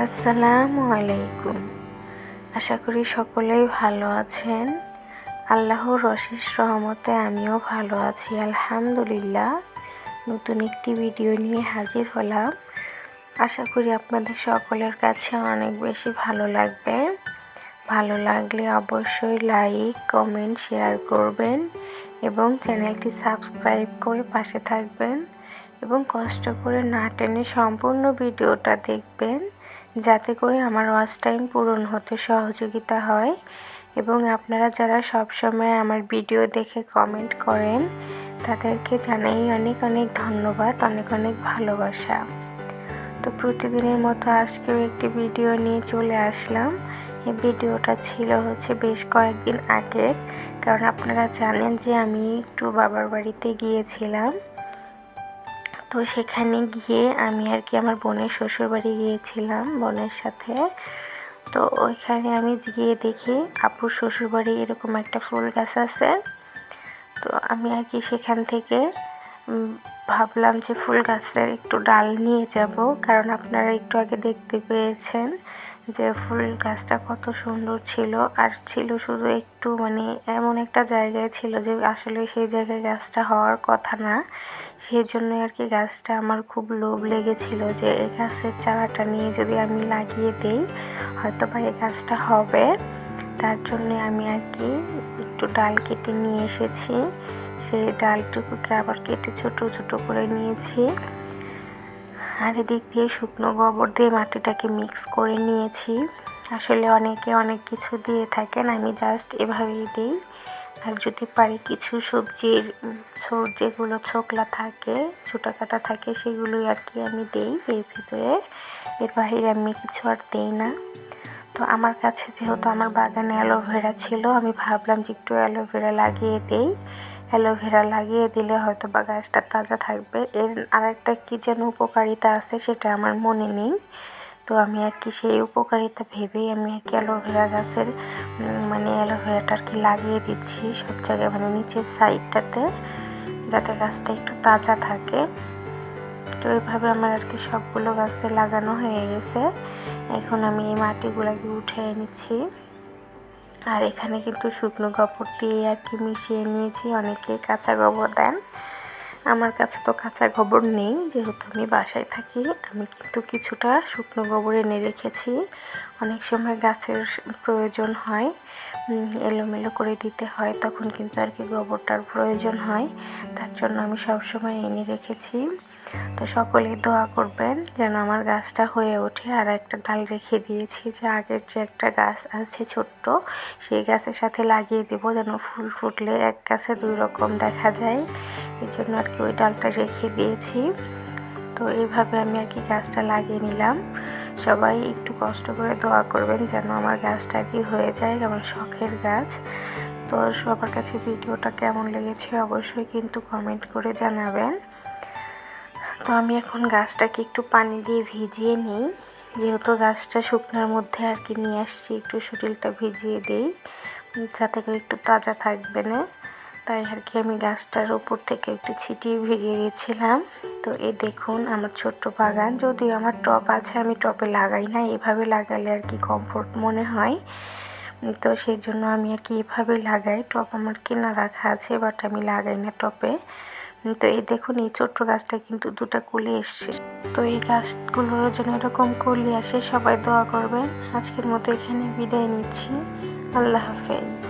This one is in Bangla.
আসসালামু আলাইকুম। আশা করি সকলেই ভালো আছেন। আল্লাহর অশেষ রহমতে আমিও ভালো আছি আলহামদুলিল্লাহ। নতুন একটি ভিডিও নিয়ে হাজির হলাম। আশা করি আপনাদের সকলের কাছে অনেক বেশি ভালো লাগবে। ভালো লাগলে অবশ্যই লাইক, কমেন্ট, শেয়ার করবেন এবং চ্যানেলটি সাবস্ক্রাইব করে পাশে থাকবেন এবং কষ্ট করে না টেনে সম্পূর্ণ ভিডিওটা দেখবেন, যাতে করে আমার ওয়াচ টাইম পূরণ হতে সহযোগিতা হয়। এবং আপনারা যারা সবসময় আমার ভিডিও দেখে কমেন্ট করেন, তাদেরকে জানাই অনেক অনেক ধন্যবাদ, অনেক অনেক ভালোবাসা। তো প্রতিদিনের মতো আজকেও একটি ভিডিও নিয়ে চলে আসলাম। এই ভিডিওটা ছিল বেশ কয়েকদিন আগের, কারণ আপনারা জানেন যে আমি একটু বাবার বাড়িতে গিয়েছিলাম। তো সেখানে গিয়ে আমি আমার বোনের শ্বশুর বাড়ি গিয়েছিলাম বোনের সাথে। তো ওইখানে আমি গিয়ে দেখি আপুর শ্বশুর বাড়ি এরকম একটা ফুল গাছ আছে। তো আমি সেখান থেকে ভাবলাম যে ফুল গাছের একটু ডাল নিয়ে যাব, কারণ আপনারা একটু আগে দেখতে পেয়েছেন যে ফুল গাছটা কত সুন্দর ছিল। আর ছিল শুধু একটু এমন একটা জায়গায় ছিল যে আসলে সেই জায়গায় গাছটা হওয়ার কথা না। সেই জন্য গাছটা আমার খুব লোভ লেগেছিল যে এই গাছের চারাটা নিয়ে যদি আমি লাগিয়ে দিই, হয়তো বা এই গাছটা হবে। তার জন্য আমি একটু ডাল কেটে নিয়ে এসেছি। সেই ডালটুকুকে আবার কেটে ছোট ছোট করে নিয়েছি। আর এদিক দিয়ে শুকনো গোবর দিয়ে মাটিটাকে মিক্স করে নিয়েছি। আসলে অনেকে অনেক কিছু দিয়ে থাকেন, আমি জাস্ট এভাবেই দিই। আর যদি পারি কিছু সবজির যেগুলো ছোকলা থাকে, ছোটা কাটা থাকে, সেগুলোই আমি দিই এর ভিতরে। এর বাইরে আমি কিছু আর দিই না। তো আমার কাছে যেহেতু আমার বাগানে অ্যালোভেরা ছিল, আমি ভাবলাম যে একটু অ্যালোভেরা লাগিয়ে দিই। অ্যালোভেরা লাগিয়ে দিলে হয়তো বা গাছটা তাজা থাকবে। এর আরেকটা কী যেন উপকারিতা আছে, সেটা আমার মনে নেই। তো আমি সেই উপকারিতা ভেবেই আমি অ্যালোভেরা গাছের অ্যালোভেরাটা লাগিয়ে দিচ্ছি সব জায়গায়, নিচের সাইডটাতে, যাতে গাছটা একটু তাজা থাকে। তো এইভাবে আমার সবগুলো গাছে লাগানো হয়ে গেছে। এখন আমি এই মাটিগুলোকে উঠিয়ে নিচ্ছি। আর এখানে কিন্তু শুকনো গোবর দিয়ে মিশিয়ে নিয়েছি। অনেকে কাঁচা গোবর দেন, আমার কাছে তো কাঁচা গোবর নেই, যেহেতু আমি বাসায় থাকি। আমি কিন্তু কিছুটা শুকনো গোবর এনে রেখেছি। অনেক সময় গাছের প্রয়োজন হয়, এলোমেলো করে দিতে হয়, তখন কিন্তু গোবরটার প্রয়োজন হয়। তার জন্য আমি সবসময় এনে রেখেছি। তো সকলেই দোয়া করবেন যেন আমার গাছটা হয়ে ওঠে। আর একটা ডাল রেখে দিয়েছি যে আগের যে একটা গাছ আছে ছোট্ট, সেই গাছের সাথে লাগিয়ে দেবো, যেন ফুল ফুটলে এক গাছে দুই রকম দেখা যায়। এই জন্য ওই ডালটা রেখে দিয়েছি। তো এইভাবে আমি গাছটা লাগিয়ে নিলাম। সবাই একটু কষ্ট করে দোয়া করবেন যেন আমার গাছটা হয়ে যায়, আমার শখের গাছ। তো সবার কাছে ভিডিওটা কেমন লেগেছে অবশ্যই কিন্তু কমেন্ট করে জানাবেন। তো আমি এখন গাছটাকে একটু পানি দিয়ে ভিজিয়ে নিই, যেহেতু গাছটা শুকনোর মধ্যে নিয়ে আসছি, একটু শরীরটা ভিজিয়ে দিই, যাতে করে একটু তাজা থাকবে না। তাই আমি গাছটার উপর থেকে একটু ছিটিয়ে ভিজিয়ে দিয়েছিলাম। তো দেখুন আমার ছোট্ট বাগান, যদিও আমার টব আছে, আমি টবে লাগাই না, এভাবে লাগালে কমফোর্ট মনে হয়। তো সেই জন্য আমি এভাবে লাগাই। টব আমার কেনা রাখা আছে, বাট আমি লাগাই না টবে। তো দেখুন এই ছোট্ট গাছটা কিন্তু দুটো কলি এসছে। তো এই গাছগুলোর জন্য এরকম কলি আসে। সবাই দোয়া করবেন। আজকের মতো এখানে বিদায় নিচ্ছি। আল্লাহ হাফেজ।